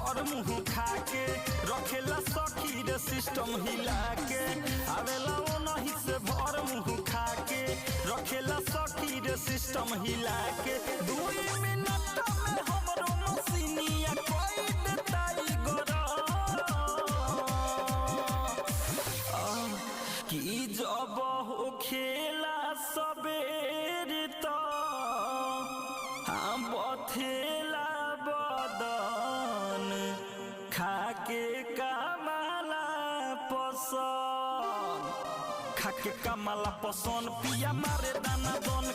भर मुँह खाके रखेला सखी रे सिस्टम हिला के आवेला वो नहीं से भर मुँह खाके रखेला सखी रे सिस्टम हिला के 2 मिनट में हमरो मसीनिया कोई देताई गोरा कि जब हो खेला सबेर तो बथेला बदन खाके कमाला पसंद खाके कमाला पसंद पिया मारे दाना दन